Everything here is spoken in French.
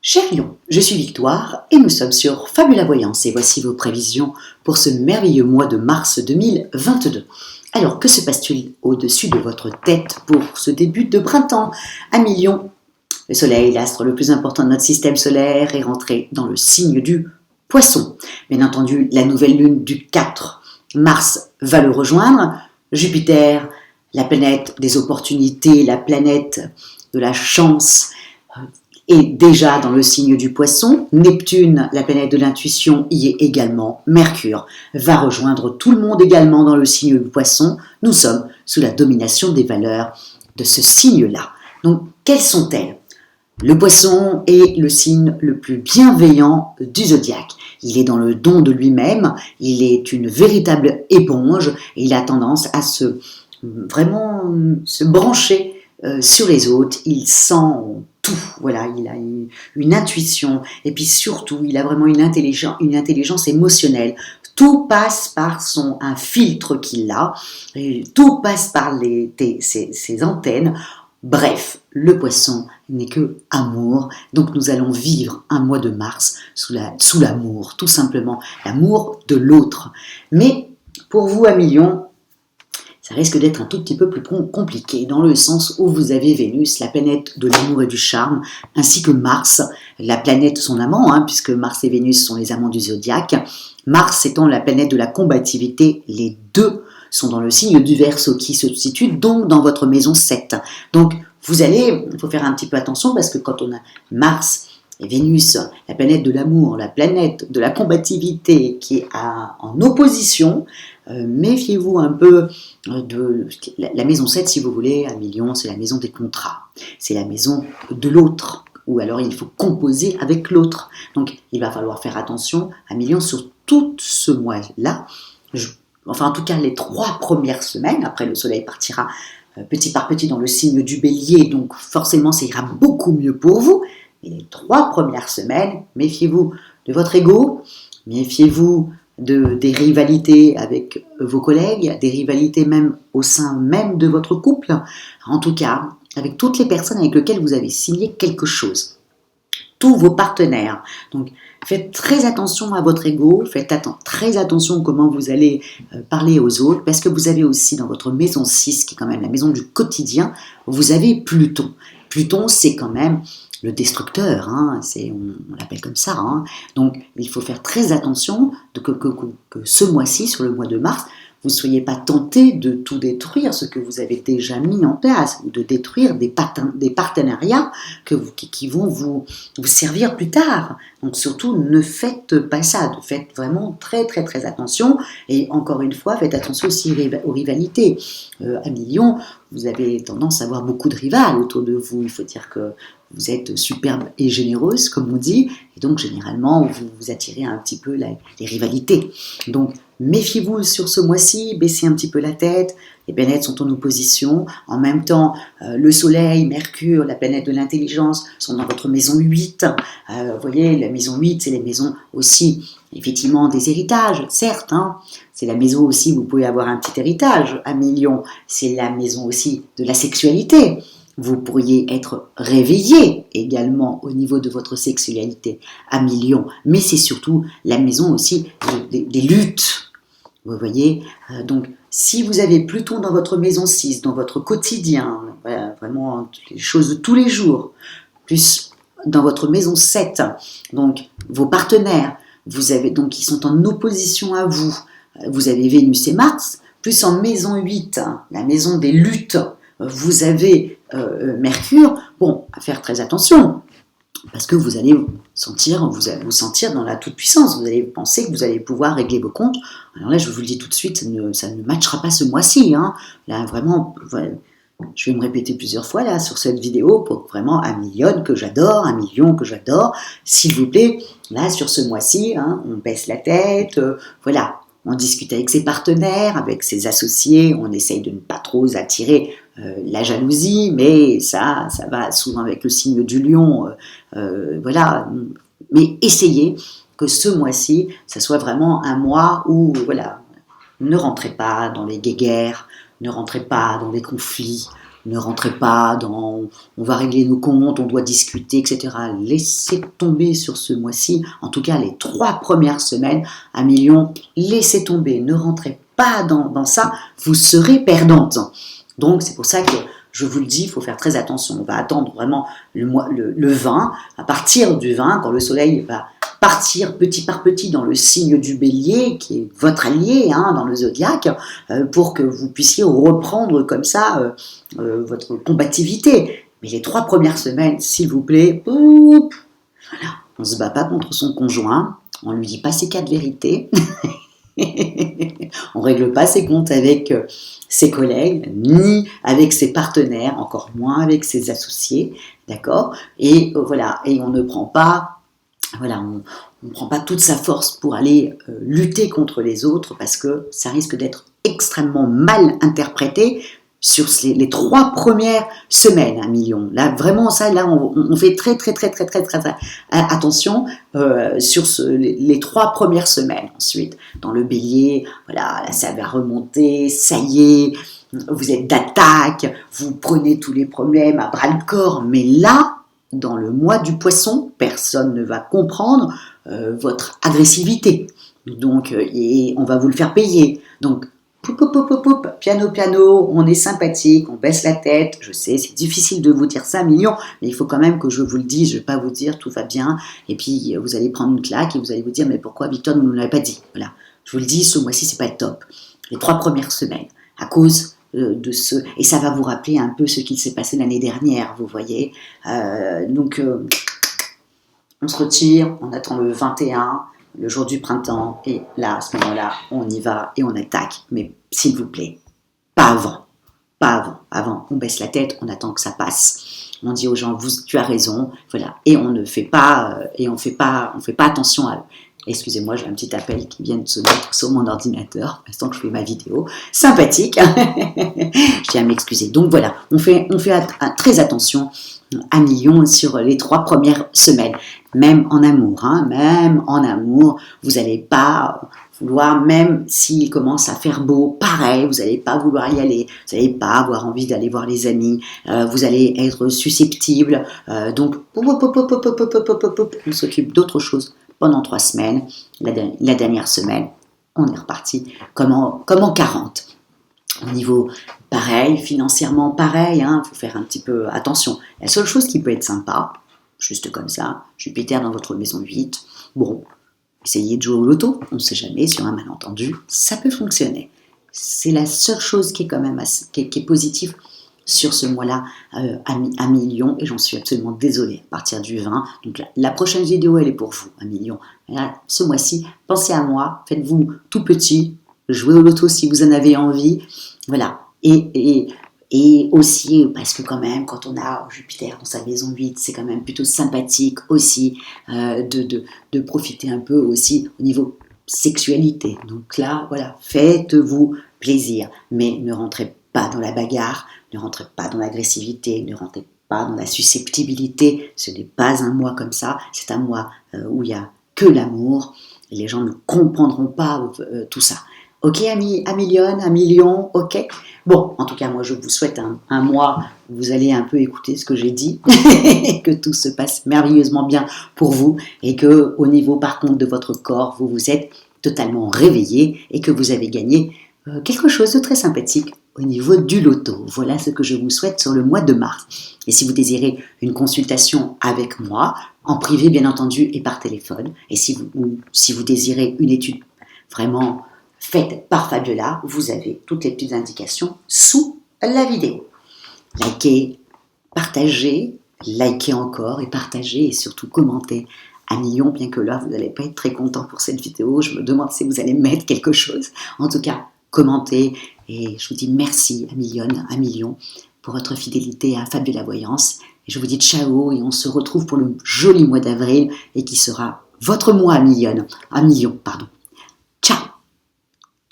Cher Lion, je suis Victoire et nous sommes sur Fabula Voyance et voici vos prévisions pour ce merveilleux mois de mars 2022. Alors, que se passe-t-il au-dessus de votre tête pour ce début de printemps? Amis Lion, le Soleil, l'astre le plus important de notre système solaire, est rentré dans le signe du Poisson. Bien entendu, la nouvelle lune du 4 mars va le rejoindre. Jupiter, la planète des opportunités, la planète de la chance, est déjà dans le signe du Poisson. Neptune, la planète de l'intuition, y est également. Mercure va rejoindre tout le monde également dans le signe du Poisson. Nous sommes sous la domination des valeurs de ce signe-là. Donc, quelles sont-elles? Le Poisson est le signe le plus bienveillant du zodiaque. Il est dans le don de lui-même, il est une véritable éponge et il a tendance à vraiment se brancher sur les autres. Il sent tout, voilà, il a une intuition et puis surtout, il a vraiment une intelligence émotionnelle. Tout passe par un filtre qu'il a, tout passe par ses antennes. Bref, le Poisson n'est que amour, donc nous allons vivre un mois de mars sous l'amour, tout simplement, l'amour de l'autre. Mais pour vous, amis Lion, ça risque d'être un tout petit peu plus compliqué, dans le sens où vous avez Vénus, la planète de l'amour et du charme, ainsi que Mars, la planète son amant, puisque Mars et Vénus sont les amants du zodiaque. Mars étant la planète de la combativité, les deux sont dans le signe du Verseau, qui se situe donc dans votre maison 7. Donc, il faut faire un petit peu attention, parce que quand on a Mars et Vénus, la planète de l'amour, la planète de la combativité, qui est en opposition, méfiez-vous un peu de la maison 7, si vous voulez, à Lion, c'est la maison des contrats. C'est la maison de l'autre, ou alors il faut composer avec l'autre. Donc, il va falloir faire attention à Lion sur tout ce mois-là. Enfin, en tout cas, les 3 premières semaines, après le Soleil partira petit par petit dans le signe du Bélier, donc forcément, ça ira beaucoup mieux pour vous. Et les 3 premières semaines, méfiez-vous de votre ego, méfiez-vous des rivalités avec vos collègues, des rivalités même au sein même de votre couple, en tout cas, avec toutes les personnes avec lesquelles vous avez signé quelque chose. Tous vos partenaires. Donc, faites très attention à votre ego, faites très attention à comment vous allez parler aux autres, parce que vous avez aussi dans votre maison 6, qui est quand même la maison du quotidien, vous avez Pluton. Pluton, c'est quand même le destructeur, on l'appelle comme ça. Donc, il faut faire très attention que ce mois-ci, sur le mois de mars, vous ne soyez pas tenté de tout détruire, ce que vous avez déjà mis en place, ou de détruire des partenariats qui vont vous servir plus tard. Donc surtout, ne faites pas ça, faites vraiment très très très attention, et encore une fois, faites attention aussi aux rivalités. Amis Lion, vous avez tendance à avoir beaucoup de rivales autour de vous, il faut dire que vous êtes superbe et généreuse, comme on dit, et donc généralement, vous attirez un petit peu les rivalités. Donc, méfiez-vous sur ce mois-ci, baissez un petit peu la tête, les planètes sont en opposition. En même temps, le Soleil, Mercure, la planète de l'intelligence, sont dans votre maison 8. Vous voyez, la maison 8, c'est les maisons aussi, effectivement, des héritages, certes. C'est la maison aussi, vous pouvez avoir un petit héritage, amis Lion. C'est la maison aussi de la sexualité. Vous pourriez être réveillé également au niveau de votre sexualité, amis Lion. Mais c'est surtout la maison aussi des luttes. Vous voyez, donc si vous avez Pluton dans votre maison 6, dans votre quotidien, vraiment les choses de tous les jours, plus dans votre maison 7, donc vos partenaires, qui sont en opposition à vous, vous avez Vénus et Mars, plus en maison 8, la maison des luttes, vous avez Mercure. Bon, à faire très attention, parce que vous allez vous sentir dans la toute-puissance. Vous allez penser que vous allez pouvoir régler vos comptes. Alors là, je vous le dis tout de suite, ça ne matchera pas ce mois-ci. Là, vraiment, je vais me répéter plusieurs fois là sur cette vidéo pour vraiment amis Lion que j'adore, amis Lion que j'adore. S'il vous plaît, là, sur ce mois-ci, on baisse la tête, voilà. On discute avec ses partenaires, avec ses associés, on essaye de ne pas trop attirer la jalousie, mais ça va souvent avec le signe du lion, voilà. Mais essayez que ce mois-ci, ça soit vraiment un mois où, voilà, ne rentrez pas dans les guéguerres, ne rentrez pas dans les conflits, Ne rentrez pas dans on va régler nos comptes, on doit discuter, etc. Laissez tomber sur ce mois-ci, en tout cas les 3 premières semaines, 1 million, laissez tomber, ne rentrez pas dans ça, vous serez perdante. Donc c'est pour ça que je vous le dis, il faut faire très attention. On va attendre vraiment le 20, à partir du 20, quand le soleil va partir petit par petit dans le signe du bélier, qui est votre allié dans le zodiaque, pour que vous puissiez reprendre comme ça votre combativité. Mais les 3 premières semaines, s'il vous plaît, on ne se bat pas contre son conjoint, on ne lui dit pas ses 4 vérités, on ne règle pas ses comptes avec ses collègues, ni avec ses partenaires, encore moins avec ses associés, d'accord ? Et voilà, et on ne prend pas on ne prend pas toute sa force pour aller lutter contre les autres parce que ça risque d'être extrêmement mal interprété sur les 3 premières semaines, 1 million. Là, vraiment, ça, là, on fait très attention sur les 3 premières semaines. Ensuite, dans le bélier, voilà, là, ça va remonter, ça y est, vous êtes d'attaque, vous prenez tous les problèmes à bras le corps, mais là, dans le mois du poisson, personne ne va comprendre votre agressivité. Donc, et on va vous le faire payer. Donc, piano, on est sympathique, on baisse la tête. Je sais, c'est difficile de vous dire ça, 1 million, mais il faut quand même que je vous le dise. Je ne vais pas vous dire tout va bien. Et puis, vous allez prendre une claque et vous allez vous dire, mais pourquoi Victor ne nous l'avait pas dit? Voilà. Je vous le dis, ce mois-ci, c'est pas top. Les 3 premières semaines, à cause de ce... Et ça va vous rappeler un peu ce qui s'est passé l'année dernière, vous voyez. Donc, on se retire, on attend le 21, le jour du printemps, et là, à ce moment-là, on y va et on attaque. Mais s'il vous plaît, pas avant. Pas avant. Avant, on baisse la tête, on attend que ça passe. On dit aux gens, tu as raison, voilà. Et on ne fait pas, on fait pas attention à eux. Excusez-moi, j'ai un petit appel qui vient de se mettre sur mon ordinateur, l'instant que je fais ma vidéo. Sympathique. Je tiens à m'excuser. Donc voilà, on fait très attention à 1 million sur les 3 premières semaines. Même en amour, vous n'allez pas vouloir, même s'il commence à faire beau, pareil, vous n'allez pas vouloir y aller, vous n'allez pas avoir envie d'aller voir les amis, vous allez être susceptible. Donc, on s'occupe d'autre chose pendant 3 semaines. La dernière semaine, on est reparti comme en 40. Au niveau pareil, financièrement pareil, faut faire un petit peu attention. La seule chose qui peut être sympa, juste comme ça, Jupiter dans votre maison 8, bon, essayez de jouer au loto, on ne sait jamais, sur un malentendu, ça peut fonctionner. C'est la seule chose qui est quand même qui est positive sur ce mois-là, 1 million, et j'en suis absolument désolée, à partir du 20. Donc la prochaine vidéo, elle est pour vous, 1 million. Là, ce mois-ci, pensez à moi, faites-vous tout petit, jouez au loto si vous en avez envie, voilà. Et aussi, parce que quand même, quand on a Jupiter dans sa maison 8, c'est quand même plutôt sympathique aussi de profiter un peu aussi au niveau sexualité. Donc là, voilà, faites-vous plaisir, mais ne rentrez pas dans la bagarre, ne rentrez pas dans l'agressivité, ne rentrez pas dans la susceptibilité. Ce n'est pas un mois comme ça, c'est un mois où il n'y a que l'amour. Et les gens ne comprendront pas tout ça. Ok, 1 million, ok. Bon, en tout cas, moi, je vous souhaite un mois où vous allez un peu écouter ce que j'ai dit, que tout se passe merveilleusement bien pour vous, et que, au niveau, par contre, de votre corps, vous vous êtes totalement réveillé et que vous avez gagné quelque chose de très sympathique au niveau du loto. Voilà ce que je vous souhaite sur le mois de mars. Et si vous désirez une consultation avec moi, en privé, bien entendu, et par téléphone, et si vous désirez une étude vraiment faite par Fabiola, vous avez toutes les petites indications sous la vidéo. Likez, partagez, likez encore et partagez et surtout commentez. 1 million, bien que là vous n'allez pas être très content pour cette vidéo, je me demande si vous allez mettre quelque chose. En tout cas, commentez et je vous dis merci 1 million pour votre fidélité à Fabiola Voyance. Et je vous dis ciao et on se retrouve pour le joli mois d'avril et qui sera votre mois 1 million. Ciao.